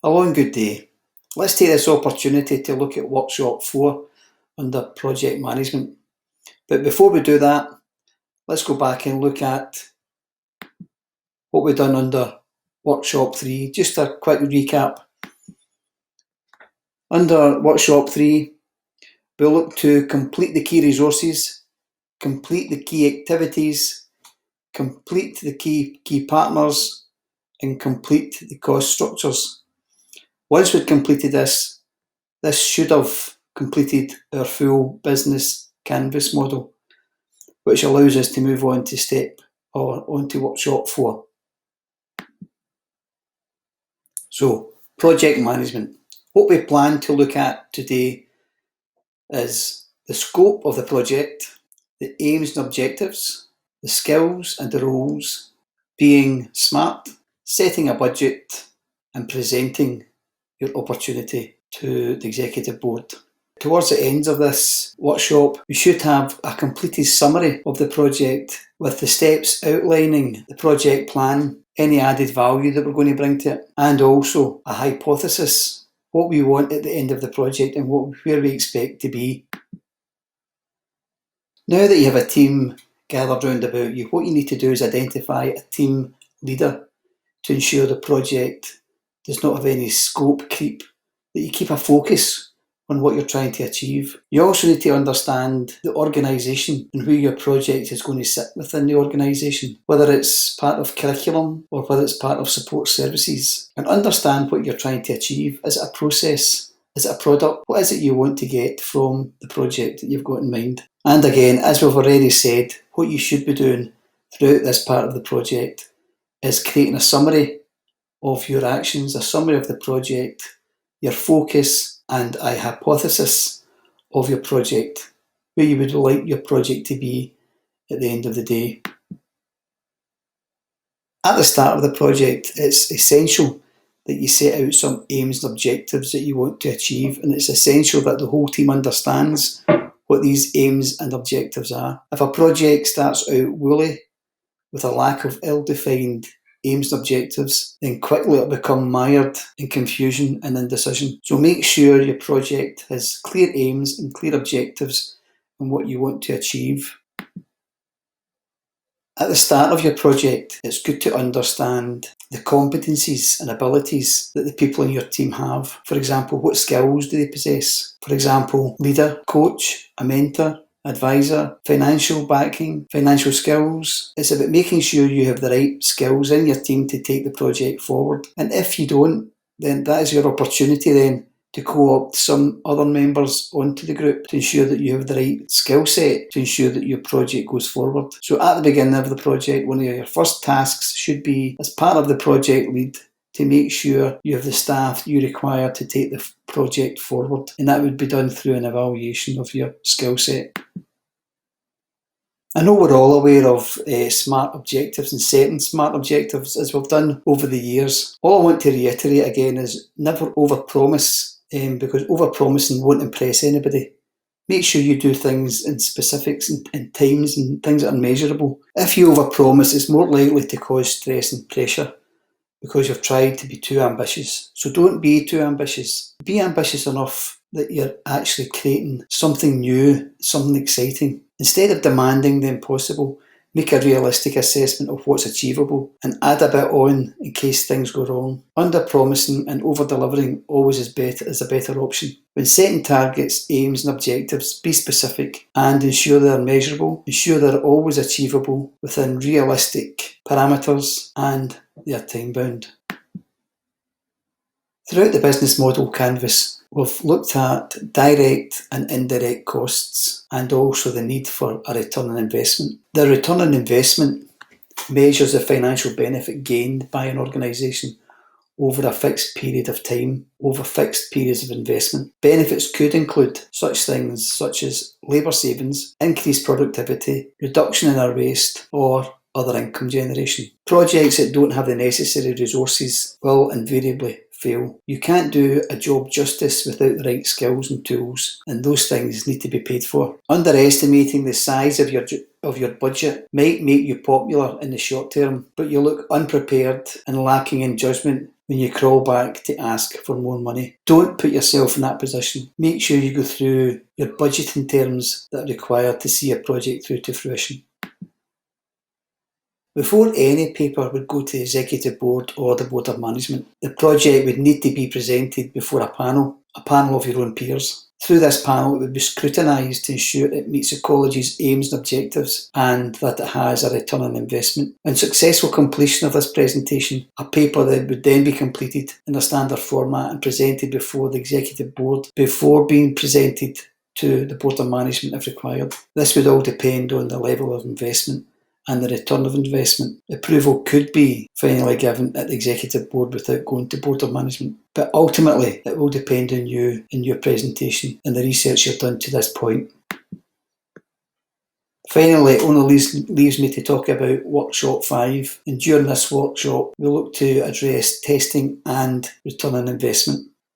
Hello and good day. Let's take this opportunity to look at Workshop 4 under Project Management. But before we do that, let's go back and look at what we've done under Workshop 3. Just a quick recap. Under Workshop 3, we'll look to complete the key resources, complete the key activities, complete the key partners, and complete the cost structures. Once we've completed this should have completed our full business canvas model, which allows us to move on to onto Workshop 4. So, project management. What we plan to look at today is the scope of the project, the aims and objectives, the skills and the roles, being smart, setting a budget, and presenting your opportunity to the executive board. Towards the end of this workshop, you should have a completed summary of the project with the steps outlining the project plan, any added value that we're going to bring to it, and also a hypothesis, what we want at the end of the project and where we expect to be. Now that you have a team gathered round about you, what you need to do is identify a team leader to ensure the project does not have any scope creep, that you keep a focus on what you're trying to achieve. You also need to understand the organisation and where your project is going to sit within the organisation, whether it's part of curriculum or whether it's part of support services, and understand what you're trying to achieve. Is it a process? Is it a product? What is it you want to get from the project that you've got in mind? And again, as we've already said, what you should be doing throughout this part of the project is creating a summary of your actions, a summary of the project, your focus, and a hypothesis of your project, where you would like your project to be at the end of the day. At the start of the project, it's essential that you set out some aims and objectives that you want to achieve, and it's essential that the whole team understands what these aims and objectives are. If a project starts out woolly, with a lack of ill-defined aims and objectives, then quickly it'll become mired in confusion and indecision. So make sure your project has clear aims and clear objectives and what you want to achieve. At the start of your project, it's good to understand the competencies and abilities that the people in your team have. For example, what skills do they possess? For example, leader, coach, a mentor, advisor, financial backing, financial skills. It's about making sure you have the right skills in your team to take the project forward. And if you don't, then that is your opportunity then to co-opt some other members onto the group to ensure that you have the right skill set to ensure that your project goes forward. So at the beginning of the project, one of your first tasks should be, as part of the project lead, to make sure you have the staff you require to take the project forward. And that would be done through an evaluation of your skill set. I know we're all aware of SMART objectives and setting SMART objectives as we've done over the years. All I want to reiterate again is never overpromise, because overpromising won't impress anybody. Make sure you do things in specifics and times and things that are measurable. If you overpromise, it's more likely to cause stress and pressure because you've tried to be too ambitious. So don't be too ambitious. Be ambitious enough that you're actually creating something new, something exciting. Instead of demanding the impossible, make a realistic assessment of what's achievable and add a bit on in case things go wrong. Under-promising and over-delivering always is a better option. When setting targets, aims and objectives, be specific and ensure they're measurable. Ensure they're always achievable within realistic parameters and they are time-bound. Throughout the business model canvas, we've looked at direct and indirect costs and also the need for a return on investment. The return on investment measures the financial benefit gained by an organisation over a fixed period of time, over fixed periods of investment. Benefits could include such things such as labour savings, increased productivity, reduction in our waste, or other income generation. Projects that don't have the necessary resources will invariably fail. You can't do a job justice without the right skills and tools, and those things need to be paid for. Underestimating the size of your budget might make you popular in the short term, but you look unprepared and lacking in judgment when you crawl back to ask for more money. Don't put yourself in that position. Make sure you go through your budgeting terms that are required to see a project through to fruition. Before any paper would go to the Executive Board or the Board of Management, the project would need to be presented before a panel of your own peers. Through this panel, it would be scrutinised to ensure it meets the college's aims and objectives and that it has a return on investment. On successful completion of this presentation, a paper that would then be completed in a standard format and presented before the Executive Board before being presented to the Board of Management if required. This would all depend on the level of investment and the return of investment. Approval could be finally given at the Executive Board without going to Board of Management. But ultimately, it will depend on you and your presentation and the research you've done to this point. Finally, it only leaves me to talk about Workshop 5. And during this workshop, we'll look to address testing and return on investment.